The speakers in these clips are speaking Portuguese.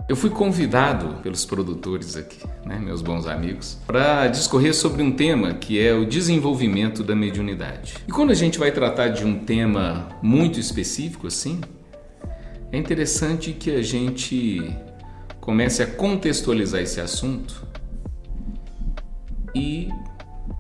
Eu fui convidado pelos produtores aqui, meus bons amigos, para discorrer sobre um tema que é o desenvolvimento da mediunidade. E quando a gente vai tratar de um tema muito específico assim, é interessante que a gente comece a contextualizar esse assunto e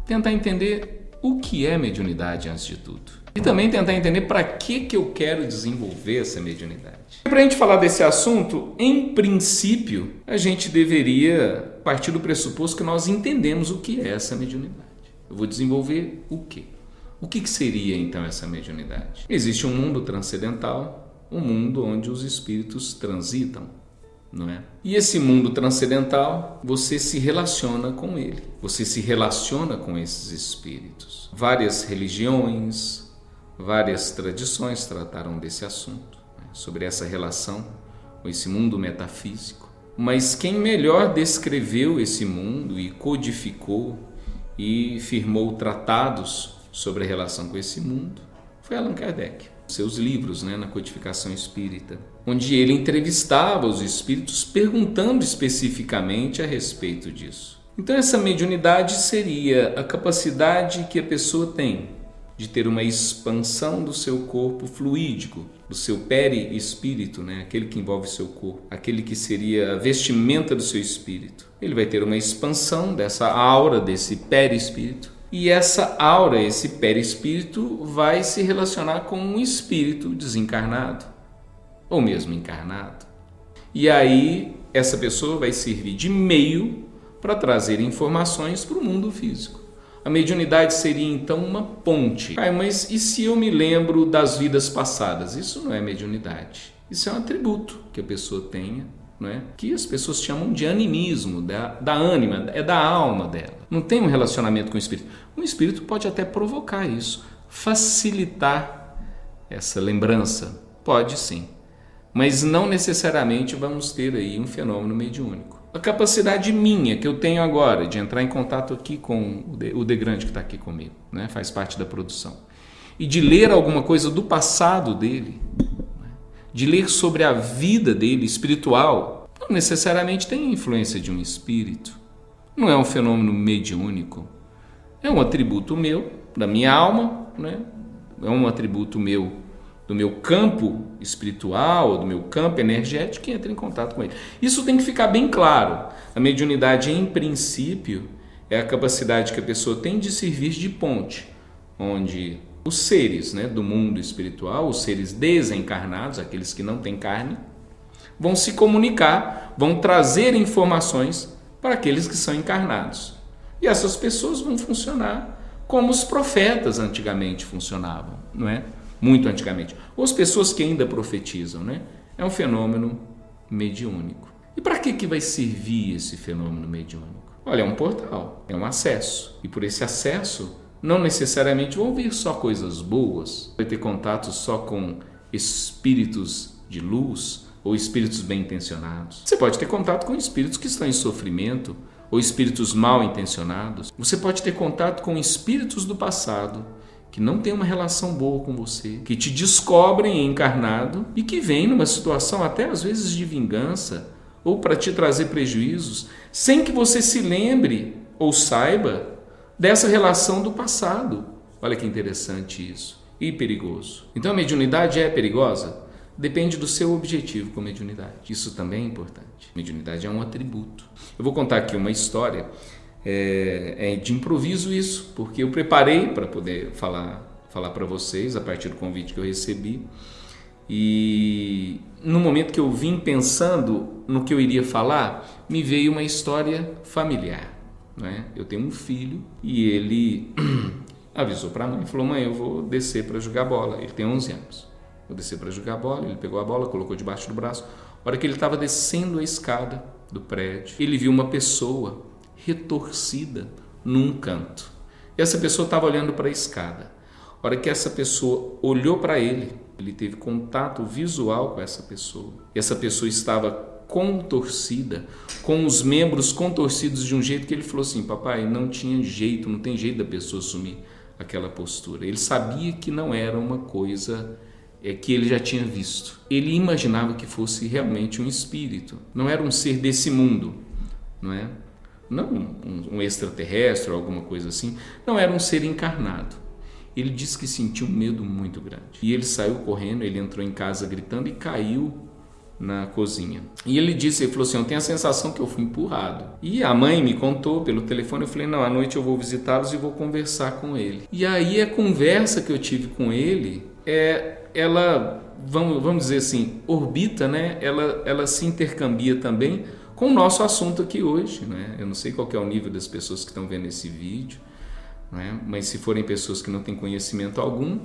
tentar entender o que é mediunidade antes de tudo. E também tentar entender para que eu quero desenvolver essa mediunidade. Para a gente falar desse assunto, em princípio, a gente deveria partir do pressuposto que nós entendemos o que é essa mediunidade. Eu vou desenvolver o quê? O que seria então essa mediunidade? Existe um mundo transcendental, um mundo onde os espíritos transitam, não é? E esse mundo transcendental, você se relaciona com ele, você se relaciona com esses espíritos. Várias religiões, várias tradições trataram desse assunto, sobre essa relação com esse mundo metafísico. Mas quem melhor descreveu esse mundo e codificou e firmou tratados sobre a relação com esse mundo foi Allan Kardec. Seus livros, na codificação espírita, onde ele entrevistava os espíritos perguntando especificamente a respeito disso. Então essa mediunidade seria a capacidade que a pessoa tem de ter uma expansão do seu corpo fluídico, do seu perispírito, aquele que envolve o seu corpo, aquele que seria a vestimenta do seu espírito. Ele vai ter uma expansão dessa aura, desse perispírito, e essa aura, esse perispírito, vai se relacionar com um espírito desencarnado, ou mesmo encarnado. E aí essa pessoa vai servir de meio para trazer informações para o mundo físico. A mediunidade seria então uma ponte. Mas e se eu me lembro das vidas passadas? Isso não é mediunidade. Isso é um atributo que a pessoa tenha, que as pessoas chamam de animismo, da ânima, é da alma dela. Não tem um relacionamento com o espírito. Um espírito pode até provocar isso, facilitar essa lembrança. Pode sim. Mas não necessariamente vamos ter aí um fenômeno mediúnico. A capacidade minha que eu tenho agora de entrar em contato aqui com o Degrande que está aqui comigo, faz parte da produção, e de ler alguma coisa do passado dele, de ler sobre a vida dele espiritual, não necessariamente tem influência de um espírito, não é um fenômeno mediúnico, é um atributo meu, da minha alma, é um atributo meu, do meu campo espiritual, do meu campo energético, que entra em contato com ele. Isso tem que ficar bem claro. A mediunidade, em princípio, é a capacidade que a pessoa tem de servir de ponte, onde os seres do mundo espiritual, os seres desencarnados, aqueles que não têm carne, vão se comunicar, vão trazer informações para aqueles que são encarnados. E essas pessoas vão funcionar como os profetas antigamente funcionavam, não é? Muito antigamente, ou as pessoas que ainda profetizam, É um fenômeno mediúnico. E para que vai servir esse fenômeno mediúnico? Olha, é um portal, é um acesso. E por esse acesso, não necessariamente vão vir só coisas boas, vai ter contato só com espíritos de luz ou espíritos bem intencionados. Você pode ter contato com espíritos que estão em sofrimento ou espíritos mal intencionados. Você pode ter contato com espíritos do passado que não tem uma relação boa com você, que te descobrem encarnado e que vêm numa situação até às vezes de vingança ou para te trazer prejuízos, sem que você se lembre ou saiba dessa relação do passado. Olha que interessante isso e perigoso. Então a mediunidade é perigosa? Depende do seu objetivo com a mediunidade. Isso também é importante. A mediunidade é um atributo. Eu vou contar aqui uma história. É de improviso isso, porque eu preparei para poder falar para vocês a partir do convite que eu recebi, e no momento que eu vim pensando no que eu iria falar, me veio uma história familiar, Eu tenho um filho e ele avisou para a mãe, falou: mãe, eu vou descer para jogar bola. Ele tem 11 anos. Vou descer para jogar bola. Ele pegou a bola, colocou debaixo do braço. A hora que ele estava descendo a escada do prédio, ele viu uma pessoa retorcida num canto. E essa pessoa estava olhando para a escada. A hora que essa pessoa olhou para ele, ele teve contato visual com essa pessoa. E essa pessoa estava contorcida, com os membros contorcidos de um jeito que ele falou assim: papai, não tinha jeito, não tem jeito da pessoa assumir aquela postura. Ele sabia que não era uma coisa que ele já tinha visto. Ele imaginava que fosse realmente um espírito, não era um ser desse mundo, não é? Não um extraterrestre ou alguma coisa assim, não, era um ser encarnado. Ele disse que sentiu um medo muito grande. E ele saiu correndo, ele entrou em casa gritando e caiu na cozinha. E ele falou assim, eu tenho a sensação que eu fui empurrado. E a mãe me contou pelo telefone, eu falei, não, à noite eu vou visitá-los e vou conversar com ele. E aí a conversa que eu tive com ele, ela, vamos dizer assim, orbita, né? Ela se intercambia também com o nosso assunto aqui hoje, né? Eu não sei qual que é o nível das pessoas que estão vendo esse vídeo, né? Mas se forem pessoas que não têm conhecimento algum,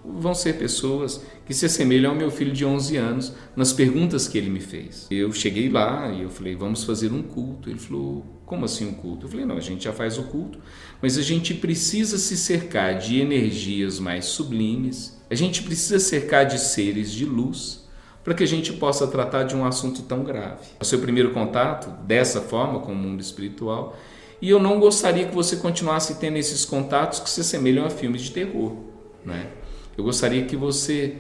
vão ser pessoas que se assemelham ao meu filho de 11 anos nas perguntas que ele me fez. Eu cheguei lá e eu falei, vamos fazer um culto. Ele falou, como assim um culto? Eu falei, não, a gente já faz o culto, mas a gente precisa se cercar de energias mais sublimes, a gente precisa cercar de seres de luz, para que a gente possa tratar de um assunto tão grave. O seu primeiro contato, dessa forma, com o mundo espiritual, e eu não gostaria que você continuasse tendo esses contatos que se assemelham a filmes de terror, né? Eu gostaria que você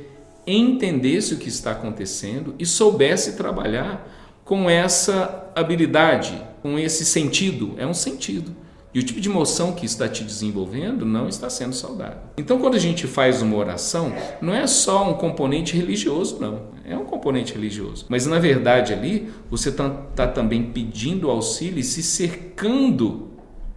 entendesse o que está acontecendo e soubesse trabalhar com essa habilidade, com esse sentido. É um sentido. E o tipo de emoção que está te desenvolvendo não está sendo saudável. Então, quando a gente faz uma oração, não é só um componente religioso, não. É um componente religioso. Mas, na verdade, ali, você está também pedindo auxílio e se cercando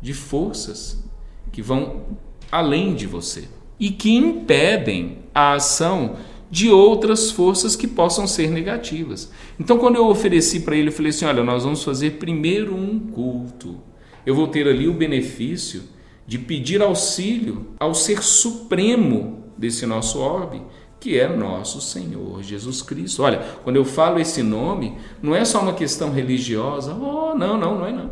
de forças que vão além de você e que impedem a ação de outras forças que possam ser negativas. Então, quando eu ofereci para ele, eu falei assim, olha, nós vamos fazer primeiro um culto. Eu vou ter ali o benefício de pedir auxílio ao ser supremo desse nosso orbe, que é nosso Senhor Jesus Cristo. Olha, quando eu falo esse nome, não é só uma questão religiosa. Oh, não é não.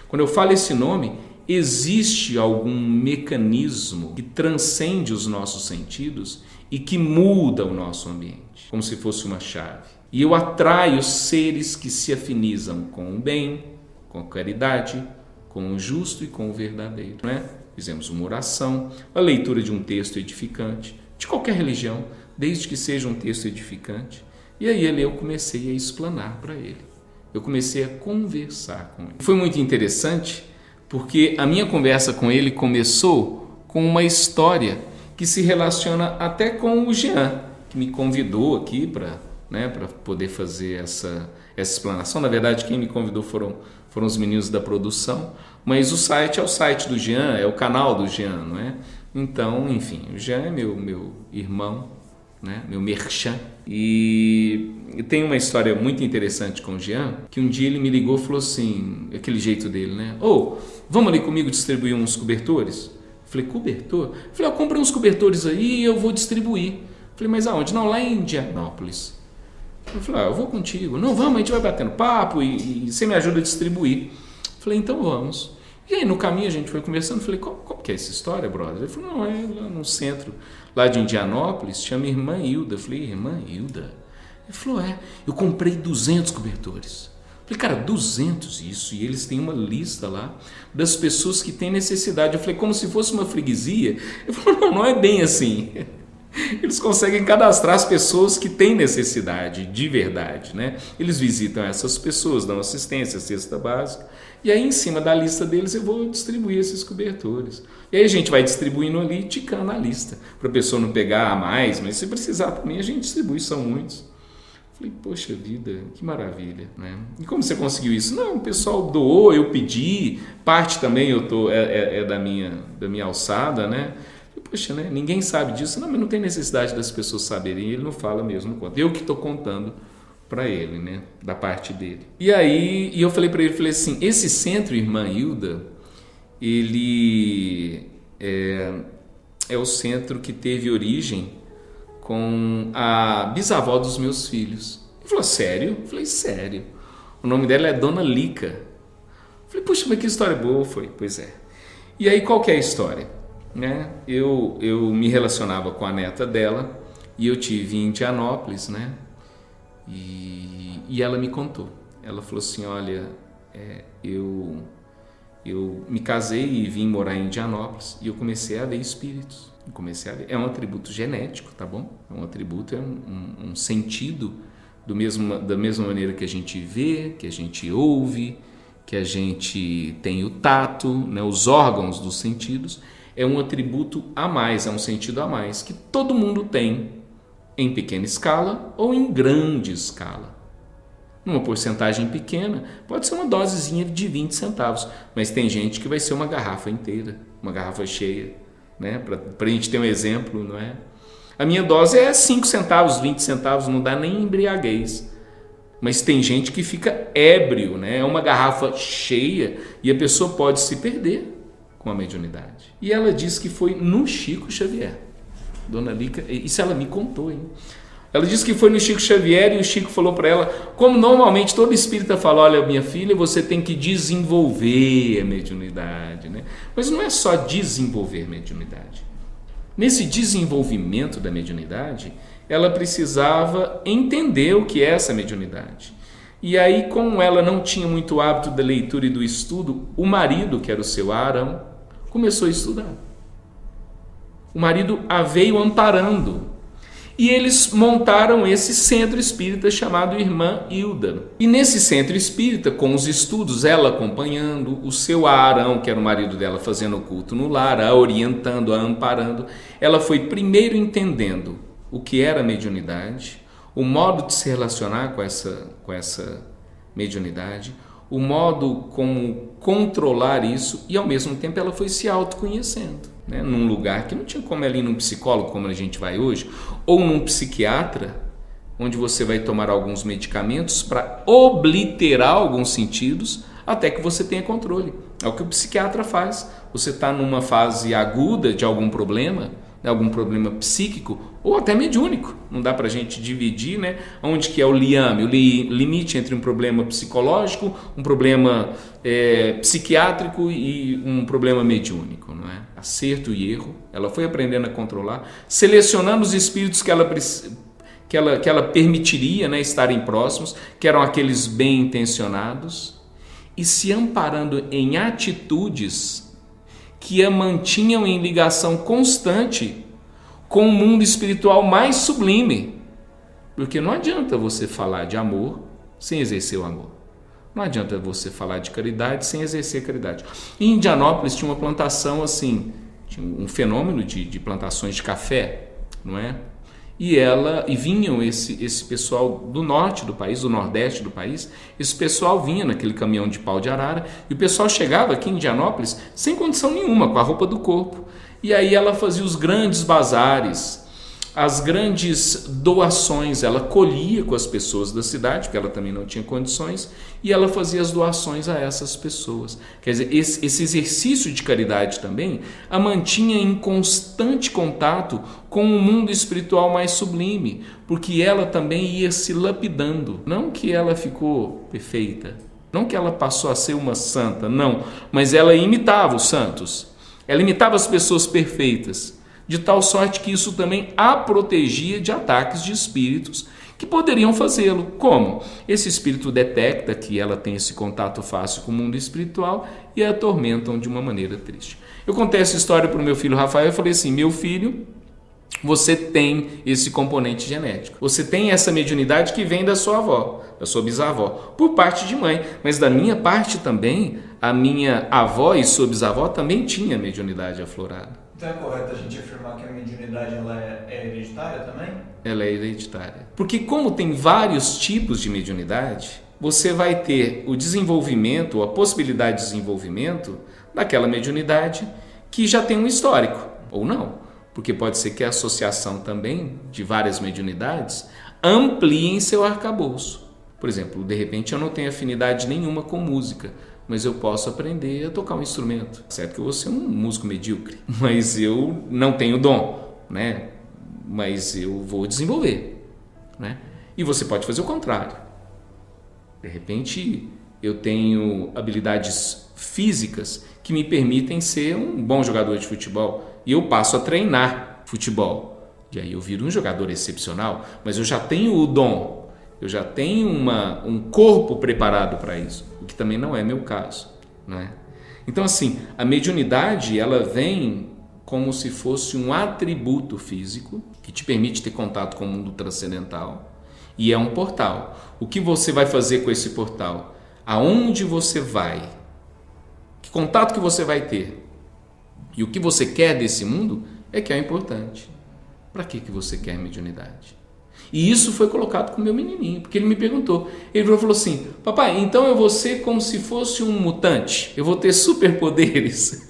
Quando eu falo esse nome, existe algum mecanismo que transcende os nossos sentidos e que muda o nosso ambiente, como se fosse uma chave. E eu atraio seres que se afinizam com o bem, com a caridade, com o justo e com o verdadeiro, não é? Fizemos uma oração, a leitura de um texto edificante, de qualquer religião, desde que seja um texto edificante. E aí eu comecei a explanar para ele. Eu comecei a conversar com ele. Foi muito interessante, porque a minha conversa com ele começou com uma história que se relaciona até com o Jean, que me convidou aqui para poder fazer essa explanação. Na verdade, quem me convidou foram os meninos da produção, mas o site é o site do Jean, é o canal do Jean, não é? Então, enfim, o Jean é meu irmão, né? Meu merchan. E tem uma história muito interessante com o Jean, que um dia ele me ligou e falou assim, aquele jeito dele, né? Vamos ali comigo distribuir uns cobertores? Eu falei, cobertor? Eu falei, eu comprei uns cobertores aí e eu vou distribuir. Eu falei, mas aonde? Não, lá em Indianópolis. Eu falei, eu vou contigo. Não, vamos, a gente vai batendo papo e você me ajuda a distribuir. Eu falei, então vamos. E aí no caminho a gente foi conversando, falei, como que é essa história, brother? Ele falou, não, é lá no centro, lá de Indianópolis, chama Irmã Hilda. Eu falei, Irmã Hilda? Ele falou, eu comprei 200 cobertores. Eu falei, cara, 200 isso, e eles têm uma lista lá das pessoas que têm necessidade. Eu falei, como se fosse uma freguesia. Ele falou, não é bem assim. Eles conseguem cadastrar as pessoas que têm necessidade de verdade, né? Eles visitam essas pessoas, dão assistência, cesta básica, e aí em cima da lista deles eu vou distribuir esses cobertores. E aí a gente vai distribuindo ali, ticando a lista, para a pessoa não pegar a mais, mas se precisar também a gente distribui, são muitos. Falei, poxa vida, que maravilha, né? E como você conseguiu isso? Não, o pessoal doou, eu pedi, parte também é da minha alçada, né? Poxa, né? Ninguém sabe disso. Não, mas não tem necessidade das pessoas saberem. Ele não fala mesmo. Eu que estou contando para ele, né? Da parte dele. E aí eu falei para ele, falei assim, esse centro, Irmã Hilda, ele é o centro que teve origem com a bisavó dos meus filhos. Ele falou, sério? Eu falei, sério. O nome dela é Dona Lica. Eu falei, poxa, mas que história boa foi. Pois é. E aí qual que é a história? Né? Eu me relacionava com a neta dela e eu tive em Indianópolis, né? E ela me contou. Ela falou assim, olha, eu me casei e vim morar em Indianópolis e eu comecei a ver espíritos. Comecei a ver. É um atributo genético, tá bom? É um atributo, é um sentido da mesma maneira que a gente vê, que a gente ouve, que a gente tem o tato, né? Os órgãos dos sentidos. É um atributo a mais, é um sentido a mais que todo mundo tem em pequena escala ou em grande escala. Numa porcentagem pequena, pode ser uma dosezinha de 20 centavos, mas tem gente que vai ser uma garrafa inteira, uma garrafa cheia, né? Para a gente ter um exemplo, não é? A minha dose é 5 centavos, 20 centavos, não dá nem embriaguez. Mas tem gente que fica ébrio, né? É uma garrafa cheia e a pessoa pode se perder com a mediunidade. E ela disse que foi no Chico Xavier. Dona Lica, isso ela me contou, hein? Ela disse que foi no Chico Xavier e o Chico falou para ela, como normalmente todo espírita fala, olha, minha filha, você tem que desenvolver a mediunidade, né? Mas não é só desenvolver mediunidade. Nesse desenvolvimento da mediunidade, ela precisava entender o que é essa mediunidade. E aí, como ela não tinha muito hábito da leitura e do estudo, o marido, que era o seu Arão, começou a estudar. O marido a veio amparando. E eles montaram esse centro espírita chamado Irmã Hilda. E nesse centro espírita, com os estudos, ela acompanhando, o seu Arão, que era o marido dela, fazendo o culto no lar, a orientando, a amparando, ela foi primeiro entendendo o que era mediunidade, o modo de se relacionar com essa mediunidade, o modo como controlar isso, e ao mesmo tempo ela foi se autoconhecendo. Né, num lugar que não tinha como ela ir num psicólogo, como a gente vai hoje, ou num psiquiatra, onde você vai tomar alguns medicamentos para obliterar alguns sentidos até que você tenha controle. É o que o psiquiatra faz. Você está numa fase aguda de algum problema psíquico ou até mediúnico. Não dá para a gente dividir, né? Onde que é o liame, o limite entre um problema psicológico, um problema psiquiátrico e um problema mediúnico, não é? Acerto e erro. Ela foi aprendendo a controlar, selecionando os espíritos que ela permitiria, né, estarem próximos, que eram aqueles bem intencionados, e se amparando em atitudes que a mantinham em ligação constante com o mundo espiritual mais sublime. Porque não adianta você falar de amor sem exercer o amor. Não adianta você falar de caridade sem exercer a caridade. Em Indianópolis tinha uma plantação assim, tinha um fenômeno de plantações de café, não é? E vinham esse pessoal do norte do país, do nordeste do país, esse pessoal vinha naquele caminhão de pau de arara, e o pessoal chegava aqui em Indianópolis sem condição nenhuma, com a roupa do corpo. E aí ela fazia os grandes bazares, as grandes doações, ela colhia com as pessoas da cidade, porque ela também não tinha condições, e ela fazia as doações a essas pessoas. Quer dizer, esse exercício de caridade também a mantinha em constante contato com o mundo espiritual mais sublime, porque ela também ia se lapidando. Não que ela ficou perfeita, não que ela passou a ser uma santa, não, mas ela imitava os santos, ela imitava as pessoas perfeitas, de tal sorte que isso também a protegia de ataques de espíritos que poderiam fazê-lo. Como? Esse espírito detecta que ela tem esse contato fácil com o mundo espiritual e a atormentam de uma maneira triste. Eu contei essa história para o meu filho Rafael e falei assim, meu filho, você tem esse componente genético. Você tem essa mediunidade que vem da sua avó, da sua bisavó, por parte de mãe. Mas da minha parte também, a minha avó e sua bisavó também tinha mediunidade aflorada. Então é correto a gente afirmar que a mediunidade ela é hereditária também? Ela é hereditária. Porque como tem vários tipos de mediunidade, você vai ter o desenvolvimento, ou a possibilidade de desenvolvimento daquela mediunidade que já tem um histórico, ou não. Porque pode ser que a associação também de várias mediunidades ampliem seu arcabouço. Por exemplo, de repente eu não tenho afinidade nenhuma com música, mas eu posso aprender a tocar um instrumento. Certo que eu vou ser um músico medíocre, mas eu não tenho dom, né? Mas eu vou desenvolver, né? E você pode fazer o contrário. De repente, eu tenho habilidades físicas que me permitem ser um bom jogador de futebol e eu passo a treinar futebol. E aí eu viro um jogador excepcional, mas eu já tenho o dom. Eu já tenho um corpo preparado para isso, o que também não é meu caso, não é? Então, assim, a mediunidade, ela vem como se fosse um atributo físico que te permite ter contato com o mundo transcendental e é um portal. O que você vai fazer com esse portal? Aonde você vai? Que contato que você vai ter? E o que você quer desse mundo é que é importante. Para que você quer mediunidade? E isso foi colocado com o meu menininho, porque ele me perguntou. Ele falou assim: papai, então eu vou ser como se fosse um mutante? Eu vou ter superpoderes?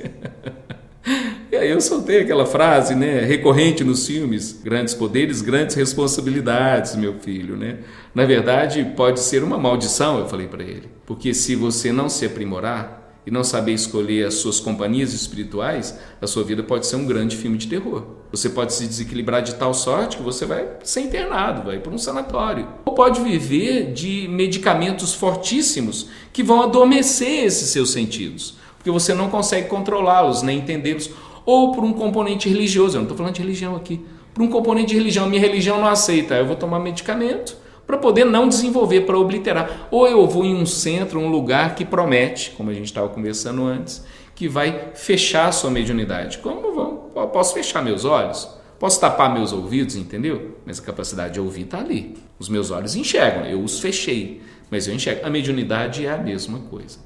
E aí eu soltei aquela frase, né, recorrente nos filmes: grandes poderes, grandes responsabilidades, meu filho, né? Na verdade, pode ser uma maldição, eu falei para ele. Porque se você não se aprimorar e não saber escolher as suas companhias espirituais, a sua vida pode ser um grande filme de terror. Você pode se desequilibrar de tal sorte que você vai ser internado, vai para um sanatório. Ou pode viver de medicamentos fortíssimos que vão adormecer esses seus sentidos, porque você não consegue controlá-los, nem entendê-los. Ou por um componente religioso, eu não estou falando de religião aqui, por um componente de religião, minha religião não aceita, eu vou tomar medicamento para poder não desenvolver, para obliterar. Ou eu vou em um centro, um lugar que promete, como a gente estava conversando antes, que vai fechar a sua mediunidade. Eu posso fechar meus olhos, posso tapar meus ouvidos, entendeu? Mas a capacidade de ouvir está ali. Os meus olhos enxergam, eu os fechei, mas eu enxergo. A mediunidade é a mesma coisa.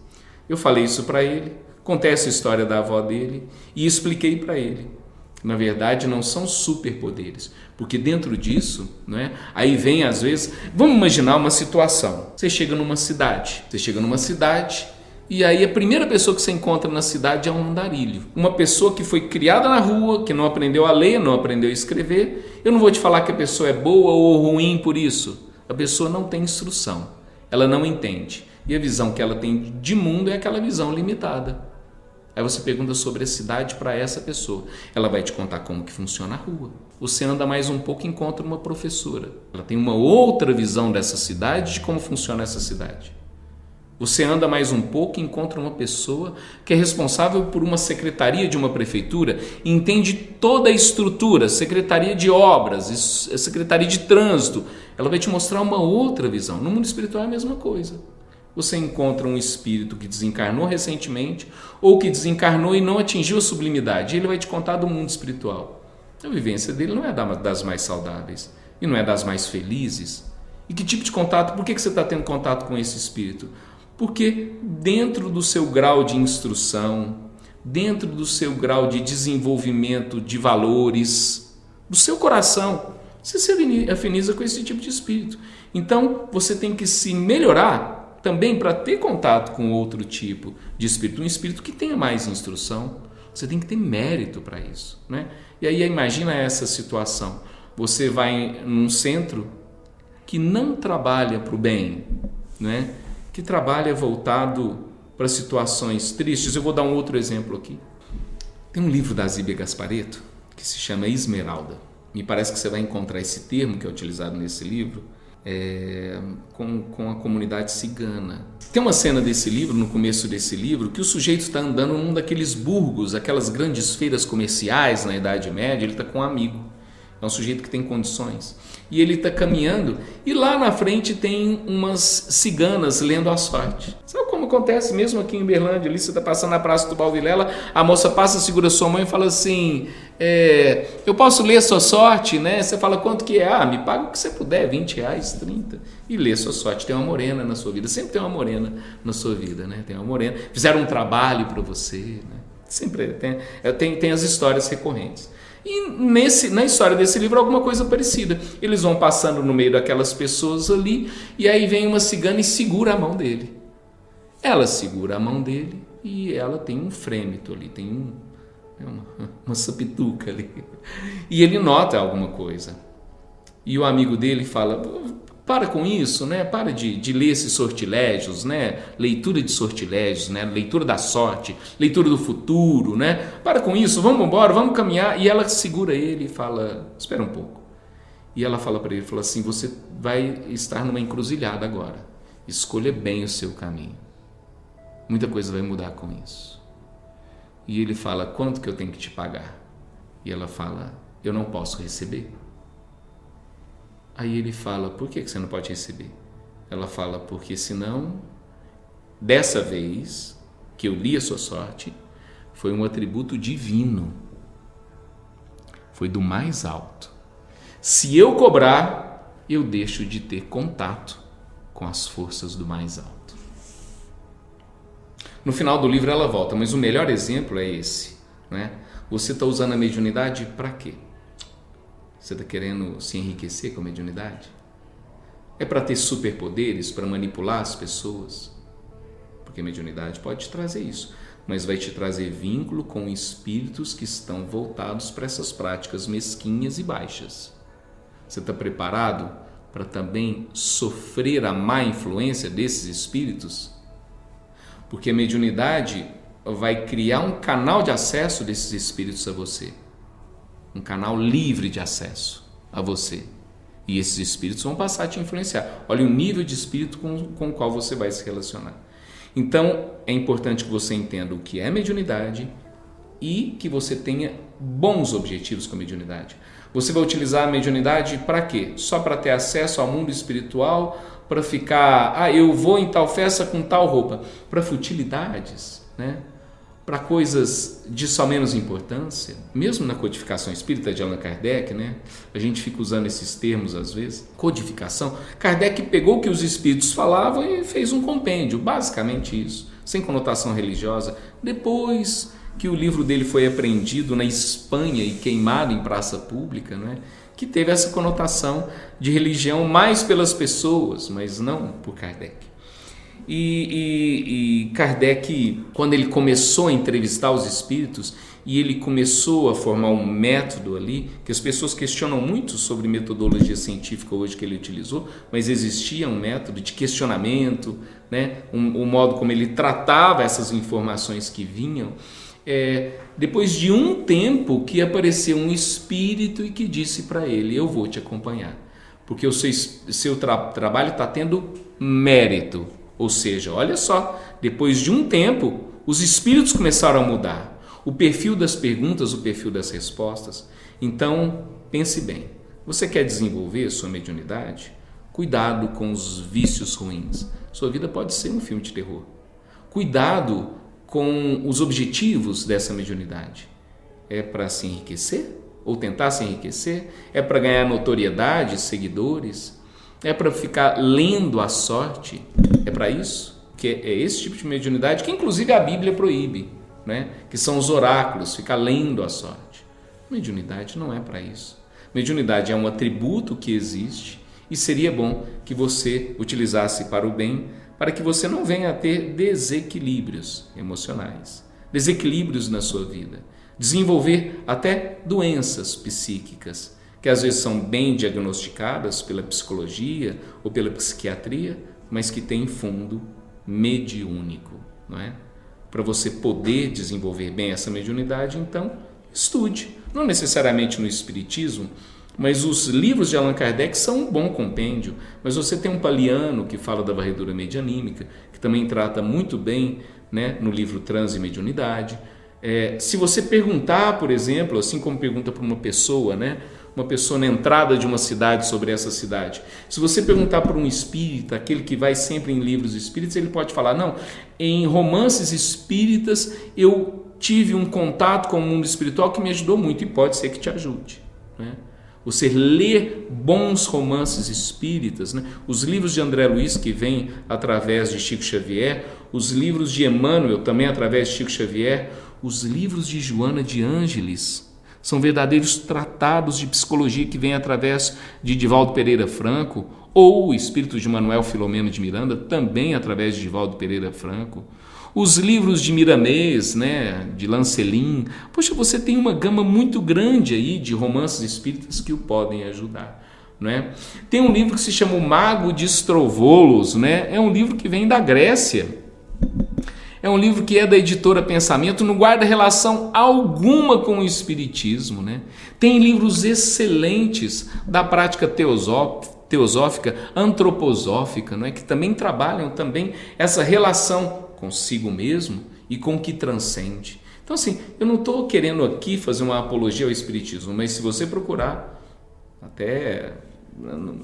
Eu falei isso para ele, contei essa história da avó dele e expliquei para ele. Na verdade, não são superpoderes, porque dentro disso, né, aí vem às vezes, vamos imaginar uma situação. Você chega numa cidade e aí a primeira pessoa que você encontra na cidade é um andarilho. Uma pessoa que foi criada na rua, que não aprendeu a ler, não aprendeu a escrever. Eu não vou te falar que a pessoa é boa ou ruim por isso. A pessoa não tem instrução, ela não entende. E a visão que ela tem de mundo é aquela visão limitada. Aí você pergunta sobre a cidade para essa pessoa. Ela vai te contar como que funciona a rua. Você anda mais um pouco e encontra uma professora. Ela tem uma outra visão dessa cidade, de como funciona essa cidade. Você anda mais um pouco e encontra uma pessoa que é responsável por uma secretaria de uma prefeitura e entende toda a estrutura, secretaria de obras, secretaria de trânsito. Ela vai te mostrar uma outra visão. No mundo espiritual é a mesma coisa. Você encontra um espírito que desencarnou recentemente ou que desencarnou e não atingiu a sublimidade. Ele vai te contar do mundo espiritual. A vivência dele não é das mais saudáveis e não é das mais felizes. E que tipo de contato? Por que você está tendo contato com esse espírito? Porque dentro do seu grau de instrução, dentro do seu grau de desenvolvimento de valores, do seu coração, você se afiniza com esse tipo de espírito. Então, você tem que se melhorar também para ter contato com outro tipo de espírito, um espírito que tenha mais instrução. Você tem que ter mérito para isso, né? E aí imagina essa situação, você vai num centro que não trabalha para o bem, né? Que trabalha voltado para situações tristes. Eu vou dar um outro exemplo aqui. Tem um livro da Zíbia Gasparetto que se chama Esmeralda. Me parece que você vai encontrar esse termo que é utilizado nesse livro com a comunidade cigana. Tem uma cena desse livro, no começo desse livro, que o sujeito está andando num daqueles burgos, aquelas grandes feiras comerciais na Idade Média. Ele está com um amigo, é um sujeito que tem condições, e ele está caminhando e lá na frente tem umas ciganas lendo a sorte. Sabe como acontece mesmo aqui em Uberlândia? Ali você está passando na Praça do Balvilela, a moça passa, segura sua mão e fala assim: eu posso ler a sua sorte, né? Você fala: quanto que é? Me paga o que você puder, R$20, 30, e lê a sua sorte. Tem uma morena na sua vida, sempre tem uma morena na sua vida, né? Tem uma morena, fizeram um trabalho para você, né? Sempre tem as histórias recorrentes. E na história desse livro alguma coisa parecida. Eles vão passando no meio daquelas pessoas ali e aí vem uma cigana e segura a mão dele. Ela segura a mão dele e ela tem um frêmito ali, tem uma sapituca ali. E ele nota alguma coisa. E o amigo dele fala: para com isso, né? Para de ler esses sortilégios, né? Leitura de sortilégios, né? Leitura da sorte, leitura do futuro, né? Para com isso, vamos embora, vamos caminhar. E ela segura ele e fala: espera um pouco. E ela fala para ele, fala assim: você vai estar numa encruzilhada agora. Escolha bem o seu caminho. Muita coisa vai mudar com isso. E ele fala: quanto que eu tenho que te pagar? E ela fala: eu não posso receber. Aí ele fala: por que você não pode receber? Ela fala: porque senão, dessa vez que eu li a sua sorte, foi um atributo divino. foi do mais alto. Se eu cobrar, eu deixo de ter contato com as forças do mais alto. No final do livro ela volta, mas o melhor exemplo é esse, né? Você está usando a mediunidade para quê? Você está querendo se enriquecer com a mediunidade? É para ter superpoderes, para manipular as pessoas? Porque a mediunidade pode te trazer isso, mas vai te trazer vínculo com espíritos que estão voltados para essas práticas mesquinhas e baixas. Você está preparado para também sofrer a má influência desses espíritos? Porque a mediunidade vai criar um canal de acesso desses espíritos a você. Um canal livre de acesso a você. E esses espíritos vão passar a te influenciar. Olha o nível de espírito com o qual você vai se relacionar. Então, é importante que você entenda o que é mediunidade e que você tenha bons objetivos com a mediunidade. Você vai utilizar a mediunidade para quê? Só para ter acesso ao mundo espiritual, para ficar, eu vou em tal festa com tal roupa, para futilidades, né? Para coisas de só menos importância, mesmo na codificação espírita de Allan Kardec, né? A gente fica usando esses termos às vezes, codificação. Kardec pegou o que os espíritos falavam e fez um compêndio, basicamente isso, sem conotação religiosa. Depois que o livro dele foi apreendido na Espanha e queimado em praça pública, né? Que teve essa conotação de religião mais pelas pessoas, mas não por Kardec. E Kardec, quando ele começou a entrevistar os espíritos e ele começou a formar um método ali, que as pessoas questionam muito sobre metodologia científica hoje que ele utilizou, mas existia um método de questionamento, né? O modo como ele tratava essas informações que vinham. Depois de um tempo que apareceu um espírito e que disse para ele, eu vou te acompanhar, porque o seu trabalho está tendo mérito. Ou seja, olha só, depois de um tempo, os espíritos começaram a mudar. O perfil das perguntas, o perfil das respostas. Então, pense bem, você quer desenvolver sua mediunidade? Cuidado com os vícios ruins. Sua vida pode ser um filme de terror. Cuidado com os objetivos dessa mediunidade. É para se enriquecer? Ou tentar se enriquecer? É para ganhar notoriedade, seguidores? É para ficar lendo a sorte? É para isso? Que é esse tipo de mediunidade que inclusive a Bíblia proíbe, né? Que são os oráculos, ficar lendo a sorte. Mediunidade não é para isso. Mediunidade é um atributo que existe e seria bom que você utilizasse para o bem, para que você não venha a ter desequilíbrios emocionais, desequilíbrios na sua vida, desenvolver até doenças psíquicas, que às vezes são bem diagnosticadas pela psicologia ou pela psiquiatria, mas que têm fundo mediúnico, não é? Para você poder desenvolver bem essa mediunidade, então estude, não necessariamente no espiritismo, mas os livros de Allan Kardec são um bom compêndio. Mas você tem um Paliano que fala da varredura medianímica, que também trata muito bem, né, no livro Transe e Mediunidade. Se você perguntar, por exemplo, assim como pergunta para uma pessoa, né, uma pessoa na entrada de uma cidade sobre essa cidade, se você perguntar para um espírita, aquele que vai sempre em livros espíritas, ele pode falar, não, em romances espíritas eu tive um contato com o mundo espiritual que me ajudou muito, e pode ser que te ajude, né? Você lê bons romances espíritas, né? Os livros de André Luiz, que vêm através de Chico Xavier, os livros de Emmanuel, também através de Chico Xavier, os livros de Joana de Ângeles, são verdadeiros tratados de psicologia que vêm através de Divaldo Pereira Franco, ou o Espírito de Manuel Filomeno de Miranda, também através de Divaldo Pereira Franco. Os livros de Miramês, né, de Lancelin. Poxa, você tem uma gama muito grande aí de romances espíritas que o podem ajudar, não é? Tem um livro que se chama O Mago de Strovolos, né? É um livro que vem da Grécia. É um livro que é da editora Pensamento, não guarda relação alguma com o espiritismo, né? Tem livros excelentes da prática teosófica, antroposófica, não é? Que também trabalham também essa relação consigo mesmo e com o que transcende. Então, assim, eu não estou querendo aqui fazer uma apologia ao espiritismo, mas se você procurar até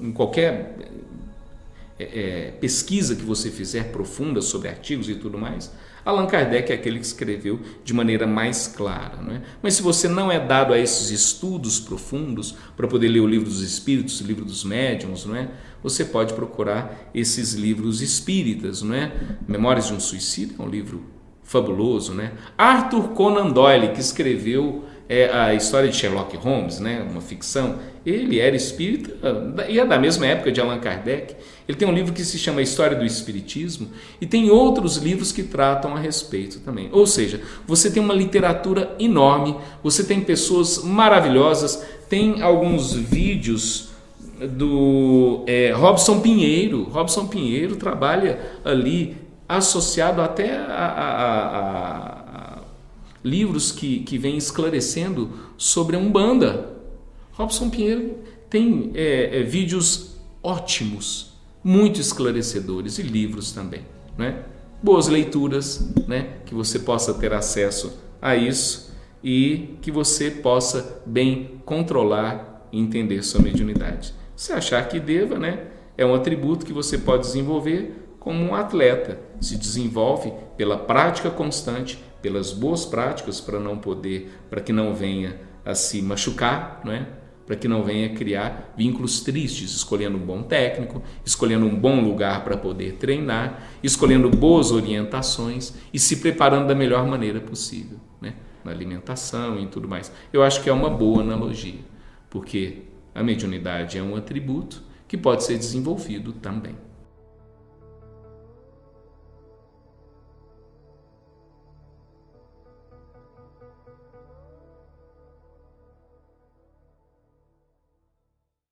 em qualquer pesquisa que você fizer profunda sobre artigos e tudo mais, Allan Kardec é aquele que escreveu de maneira mais clara, não é? Mas se você não é dado a esses estudos profundos para poder ler o Livro dos Espíritos, o Livro dos Médiuns, não é? Você pode procurar esses livros espíritas, não é? Memórias de um Suicida é um livro fabuloso, né? Arthur Conan Doyle, que escreveu a história de Sherlock Holmes, né? Uma ficção, ele era espírita e é da mesma época de Allan Kardec. Ele tem um livro que se chama História do Espiritismo e tem outros livros que tratam a respeito também. Ou seja, você tem uma literatura enorme, você tem pessoas maravilhosas, tem alguns vídeos do Robson Pinheiro. Robson Pinheiro trabalha ali associado até a livros que vêm esclarecendo sobre a Umbanda. Robson Pinheiro tem vídeos ótimos, muito esclarecedores, e livros também, né? Boas leituras, né? Que você possa ter acesso a isso e que você possa bem controlar e entender sua mediunidade. Se achar que deva, né? É um atributo que você pode desenvolver como um atleta. Se desenvolve pela prática constante, pelas boas práticas para que não venha a se machucar, não é? Para que não venha criar vínculos tristes, escolhendo um bom técnico, escolhendo um bom lugar para poder treinar, escolhendo boas orientações e se preparando da melhor maneira possível, né? Na alimentação e tudo mais. Eu acho que é uma boa analogia, porque a mediunidade é um atributo que pode ser desenvolvido também.